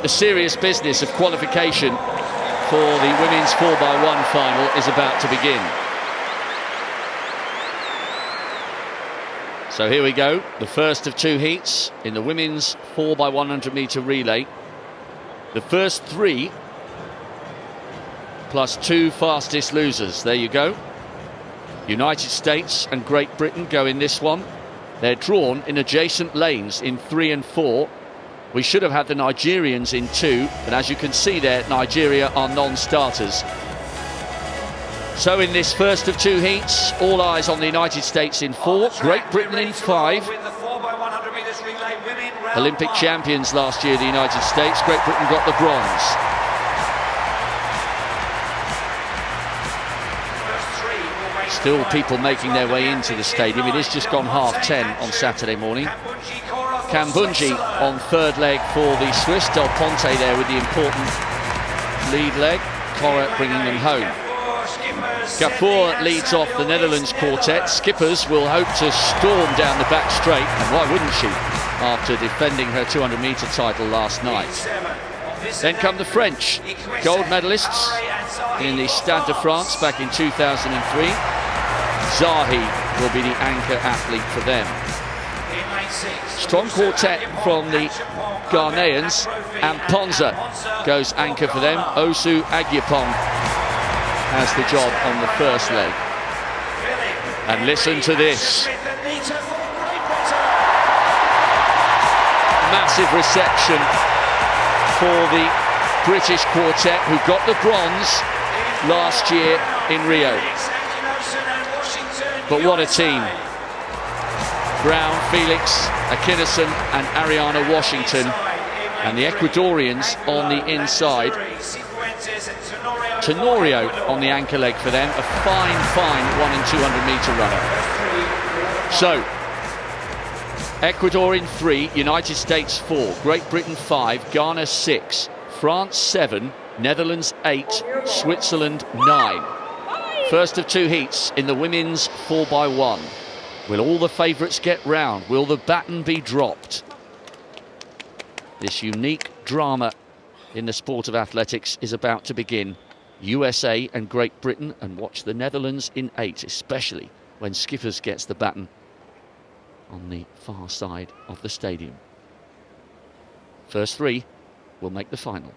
the serious business of qualification for the women's 4x1 final is about to begin. So here we go, the first of two heats in the women's 4x100 m relay. The first three plus two fastest losers. There you go. United States and Great Britain go in this one. They're drawn in adjacent lanes in 3 and 4. We should have had the Nigerians in 2, but as you can see there, Nigeria are non-starters. So in this first of two heats, all eyes on the United States in 4, Great Britain in 5. Olympic champions last year, the United States. Great Britain got the bronze. Still people making their way into the stadium. It is just gone 10:30 on Saturday morning. Kambunji on third leg for the Swiss. Del Ponte there with the important lead leg. Cora bringing them home. Kapoor leads off the Netherlands quartet. Skippers will hope to storm down the back straight, and why wouldn't she, after defending her 200 m title last night. Then come the French, gold medalists in the Stade de France back in 2003. Zahi will be the anchor athlete for them. Strong quartet from the Ghanaians, and Ponza goes anchor for them. Osu Agyapong has the job on the first leg. And listen to this. Massive reception for the British quartet who got the bronze last year in Rio. But what a team. Brown, Felix, Akinison and Ariana Washington, and the Ecuadorians on the inside. Tenorio on the anchor leg for them, a fine 1 and 200 m runner. So, Ecuador in 3, United States 4, Great Britain 5, Ghana 6, France 7, Netherlands 8, Switzerland 9. First of two heats in the women's 4x1. Will all the favourites get round? Will the baton be dropped? This unique drama in the sport of athletics is about to begin. USA and Great Britain, and watch the Netherlands in 8, especially when Skippers gets the baton on the far side of the stadium. First three will make the final.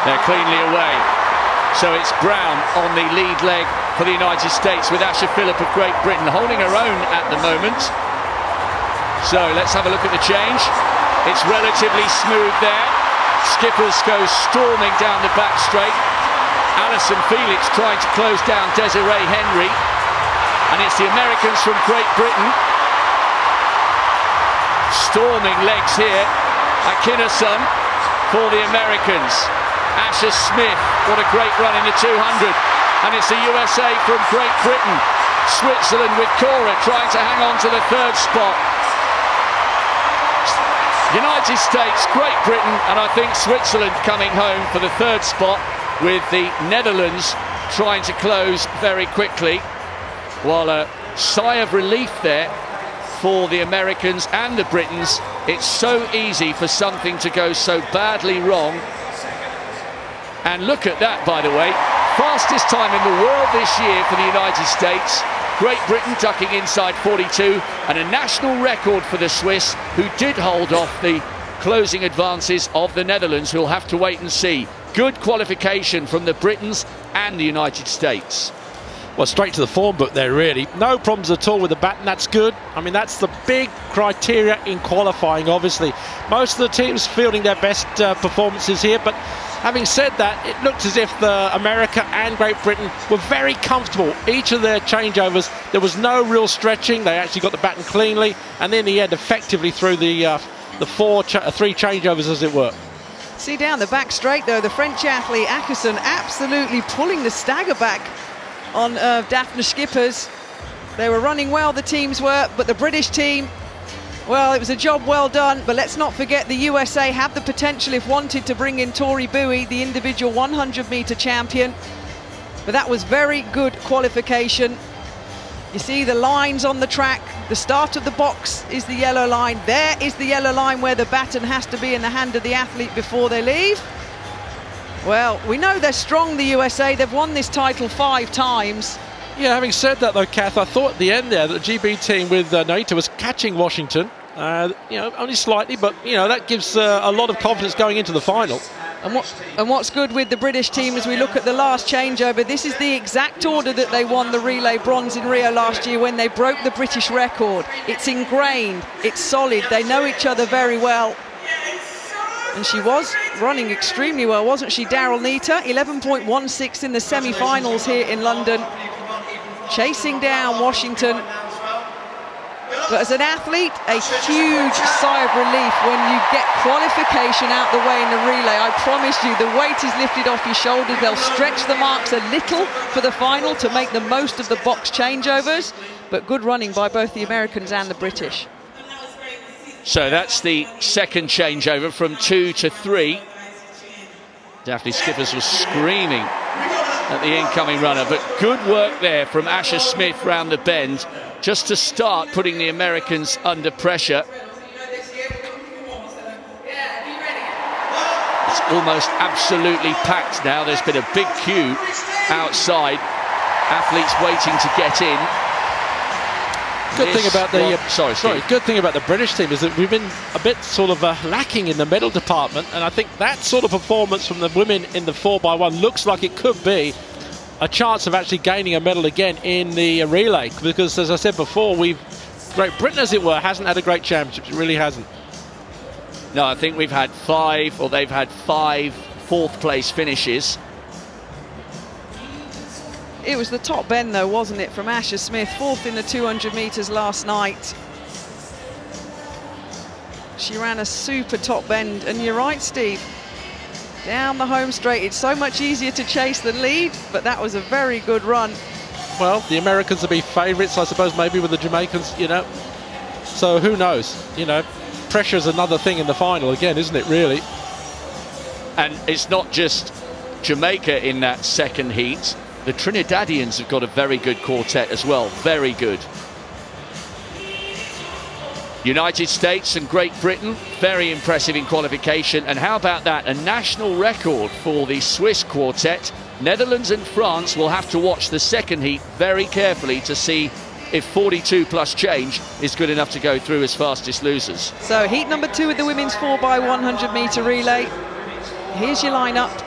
They're cleanly away. So it's Brown on the lead leg for the United States, with Asher Phillip of Great Britain holding her own at the moment. So let's have a look at the change. It's relatively smooth there. Skippers goes storming down the back straight. Alison Felix trying to close down Desiree Henry. And it's the Americans from Great Britain. Storming legs here. Akinison for the Americans. Asher Smith, what a great run in the 200. And it's the USA from Great Britain. Switzerland with Cora trying to hang on to the third spot. United States, Great Britain, and I think Switzerland coming home for the third spot, with the Netherlands trying to close very quickly. While a sigh of relief there for the Americans and the Britons. It's so easy for something to go so badly wrong. And look at that, by the way. Fastest time in the world this year for the United States. Great Britain ducking inside 42, and a national record for the Swiss, who did hold off the closing advances of the Netherlands, who'll have to wait and see. Good qualification from the Britons and the United States. Well, straight to the form book there, really. No problems at all with the baton, that's good. I mean, that's the big criteria in qualifying, obviously. Most of the teams fielding their best performances here, but having said that, it looked as if America and Great Britain were very comfortable. Each of their changeovers, there was no real stretching. They actually got the baton cleanly, and in the end, effectively through the three changeovers, as it were. See down the back straight, though, the French athlete Akerson absolutely pulling the stagger back on Daphne Skippers. They were running well, the teams were, but the British team, well, it was a job well done. But let's not forget the USA have the potential, if wanted, to bring in Tori Bowie, the individual 100-meter champion. But that was very good qualification. You see the lines on the track. The start of the box is the yellow line. There is the yellow line where the baton has to be in the hand of the athlete before they leave. Well, we know they're strong, the USA. They've won this title 5 times. Yeah, having said that though, Kath, I thought at the end there that the GB team with Naita was catching Washington. You know, only slightly, but you know that gives a lot of confidence going into the final. And what's good with the British team as we look at the last changeover, this is the exact order that they won the relay bronze in Rio last year when they broke the British record. It's ingrained, it's solid, they know each other very well. And she was running extremely well, wasn't she, Daryl Nita? 11.16 in the semi-finals here in London, chasing down Washington. But as an athlete, a huge sigh of relief when you get qualification out the way in the relay. I promise you, the weight is lifted off your shoulders. They'll stretch the marks a little for the final to make the most of the box changeovers. But good running by both the Americans and the British. So that's the second changeover from 2 to 3. Daphne Skippers was screaming at the incoming runner, but good work there from Asher Smith round the bend, just to start putting the Americans under pressure. It's almost absolutely packed now. There's been a big queue outside, athletes waiting to get in. Good thing about the good thing about the British team is that we've been a bit sort of lacking in the medal department, and I think that sort of performance from the women in the 4x1 looks like it could be a chance of actually gaining a medal again in the relay, because as I said before, Great Britain, as it were, hasn't had a great championship. It really hasn't. No, I think we've had 5, or they've had 5 fourth place finishes. It was the top bend though, wasn't it, from Asher Smith, 4th in the 200 metres last night. She ran a super top bend, and you're right, Steve, down the home straight, it's so much easier to chase than lead, but that was a very good run. Well, the Americans will be favourites, I suppose, maybe with the Jamaicans, you know. So who knows, you know. Pressure is another thing in the final again, isn't it, really? And it's not just Jamaica in that second heat. The Trinidadians have got a very good quartet as well, very good. United States and Great Britain, very impressive in qualification. And how about that, a national record for the Swiss quartet. Netherlands and France will have to watch the second heat very carefully to see if 42 plus change is good enough to go through as fastest losers. So heat number 2 with the women's 4x100 metre relay. Here's your lineup.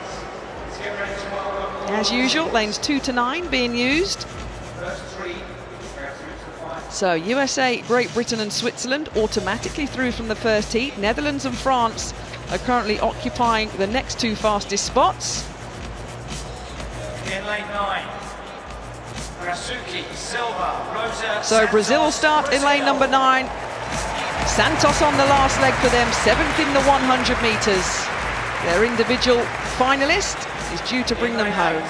As usual, lanes 2 to 9 being used. So USA, Great Britain and Switzerland automatically through from the first heat. Netherlands and France are currently occupying the next 2 fastest spots. In lane 9, Rasuki, Silva, Rosa. So Brazil will start in lane number 9. Santos on the last leg for them, 7th in the 100 metres. Their individual finalist is due to bring them home.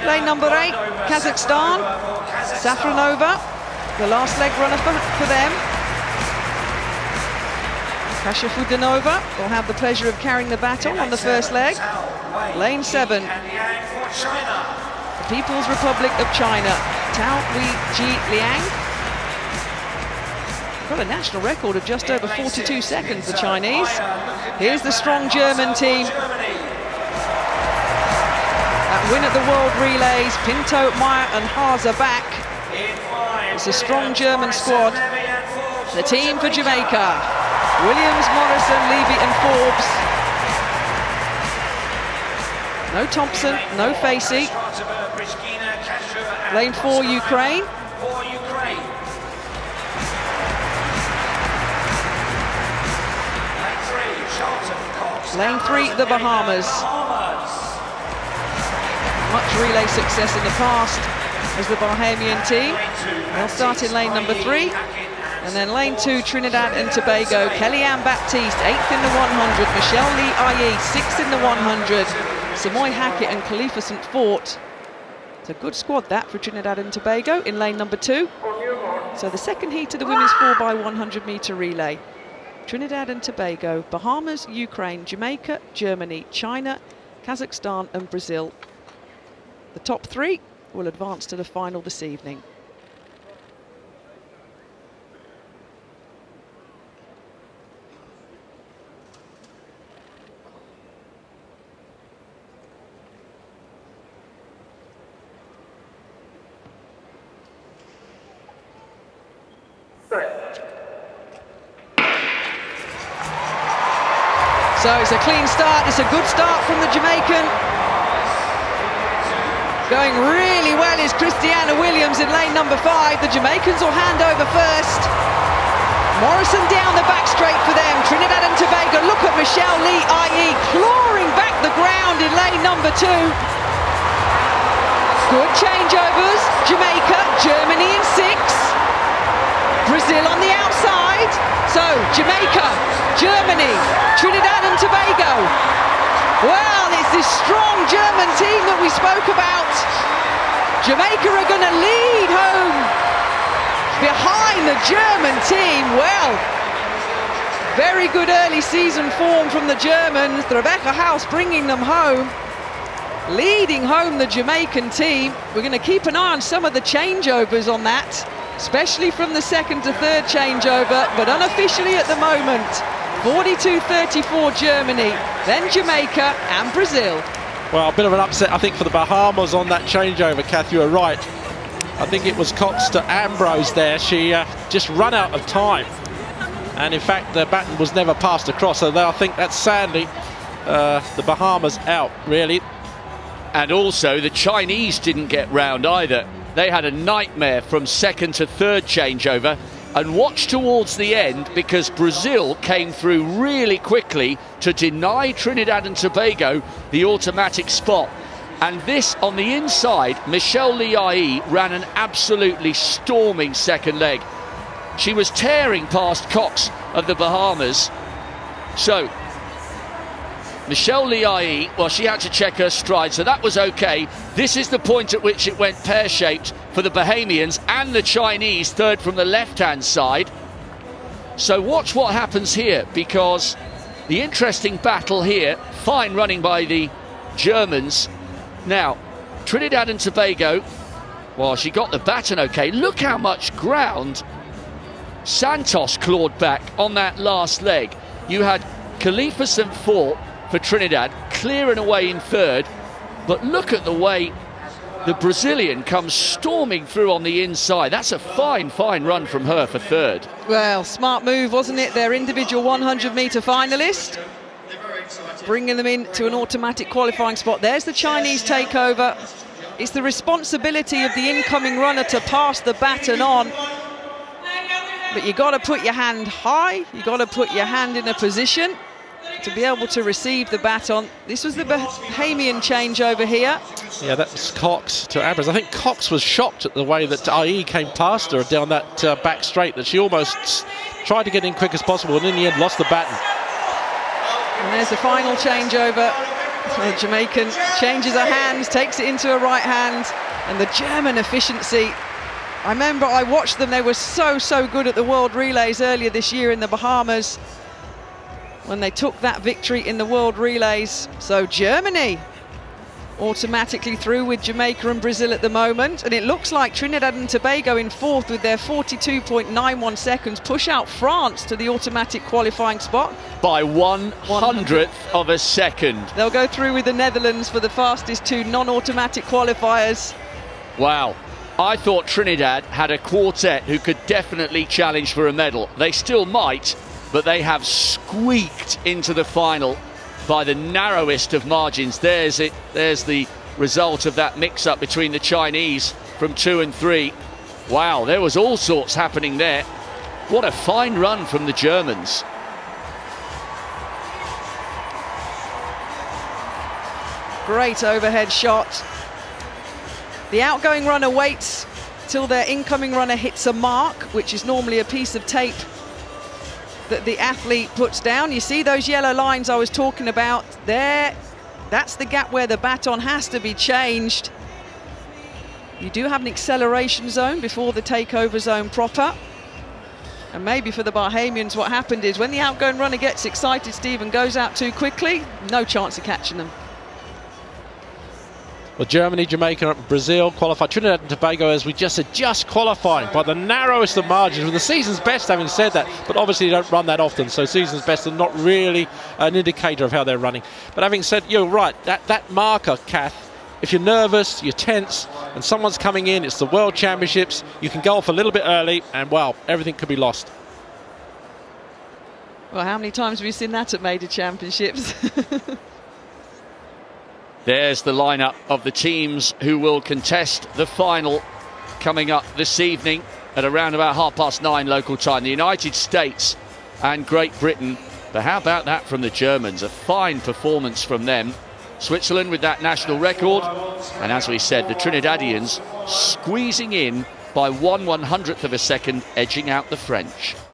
Lane number 8, Kazakhstan, Safronova, the last leg runner for them. Kasia Fudanova will have the pleasure of carrying the baton on the first leg. Lane 7, the People's Republic of China, Tao Weiji Liang. Got a national record of just over 42 seconds, the Chinese. Here's the strong German team. That win at the World Relays, Pinto, Meyer and Haas are back. It's a strong German squad. The team for Jamaica, Williams, Morrison, Levy and Forbes. No Thompson, no Facey. Lane 4, Ukraine. Lane 3, the Bahamas. Much relay success in the past as the Bahamian team. They'll start in lane number 3. And then lane 2, Trinidad and Tobago. Kellyanne Baptiste, 8th in the 100. Michelle Lee Ayi, 6th in the 100. Samoy Hackett and Khalifa St. Fort. It's a good squad, that, for Trinidad and Tobago in lane number 2. So the second heat of the women's 4x100 metre relay. Trinidad and Tobago, Bahamas, Ukraine, Jamaica, Germany, China, Kazakhstan and Brazil. The top 3 will advance to the final this evening. So it's a clean start, it's a good start from the Jamaican. Going really well is Christiana Williams in lane number 5. The Jamaicans will hand over first. Morrison down the back straight for them. Trinidad and Tobago, look at Michelle Lee IE clawing back the ground in lane number 2. Good changeovers, Jamaica, Germany in 6. Brazil on the outside. So Jamaica, Germany, Trinidad and Tobago. Well, it's this strong German team that we spoke about. Jamaica are going to lead home behind the German team. Well, very good early season form from the Germans. Rebecca House bringing them home, leading home the Jamaican team. We're going to keep an eye on some of the changeovers on that, especially from the second to third changeover, but unofficially at the moment, 42-34 Germany, then Jamaica and Brazil. Well, a bit of an upset, I think, for the Bahamas on that changeover, Kath, you were right. I think it was Cox to Ambrose there. She just ran out of time. And in fact, the baton was never passed across. So I think that's sadly the Bahamas out, really. And also, the Chinese didn't get round either. They had a nightmare from second to third changeover. And watch towards the end, because Brazil came through really quickly to deny Trinidad and Tobago the automatic spot. And this, on the inside, Michelle Lee ran an absolutely storming second leg. She was tearing past Cox of the Bahamas. So Michelle Lee, well, she had to check her stride, so that was okay. This is the point at which it went pear-shaped for the Bahamians and the Chinese, third from the left-hand side. So watch what happens here, because the interesting battle here, fine running by the Germans. Now, Trinidad and Tobago, well, she got the baton okay. Look how much ground Santos clawed back on that last leg. You had Khalifa St. Fort for Trinidad, clearing away in third, but look at the way the Brazilian comes storming through on the inside. That's a fine run from her for third. Well, smart move, wasn't it? Their individual 100-metre finalist, bringing them into an automatic qualifying spot. There's the Chinese takeover. It's the responsibility of the incoming runner to pass the baton on. But you got to put your hand high, you got to put your hand in a position to be able to receive the baton. This was the Bahamian changeover here. Yeah, that was Cox to Ambrose. I think Cox was shocked at the way that IE came past her down that back straight, that she almost tried to get in quick as possible and in the end lost the baton. And there's the final changeover. The Jamaican changes her hands, takes it into her right hand, and the German efficiency. I remember I watched them, they were so good at the World Relays earlier this year in the Bahamas, when they took that victory in the World Relays. So Germany automatically through with Jamaica and Brazil at the moment, and it looks like Trinidad and Tobago in fourth with their 42.91 seconds push out France to the automatic qualifying spot by 1/100th of a second. They'll go through with the Netherlands for the fastest two non-automatic qualifiers. Wow, I thought Trinidad had a quartet who could definitely challenge for a medal. They still might, but they have squeaked into the final by the narrowest of margins. There's it. There's the result of that mix-up between the Chinese from 2 and 3. Wow, there was all sorts happening there. What a fine run from the Germans. Great overhead shot. The outgoing runner waits till their incoming runner hits a mark, which is normally a piece of tape that the athlete puts down. You see those yellow lines I was talking about there? That's the gap where the baton has to be changed. You do have an acceleration zone before the takeover zone proper. And maybe for the Bahamians what happened is when the outgoing runner gets excited, Steve, and goes out too quickly, no chance of catching them. Well, Germany, Jamaica, Brazil qualified. Trinidad and Tobago, as we just said, just qualifying by the narrowest of margins. With the season's best, having said that, but obviously they don't run that often, so season's best are not really an indicator of how they're running. But having said, you're right, that marker, Kath, if you're nervous, you're tense, and someone's coming in, it's the World Championships, you can go off a little bit early, and wow, everything could be lost. Well, how many times have we seen that at major championships? There's the lineup of the teams who will contest the final coming up this evening at around about 9:30 local time. The United States and Great Britain. But how about that from the Germans? A fine performance from them. Switzerland with that national record. And as we said, the Trinidadians squeezing in by 1/100th of a second, edging out the French.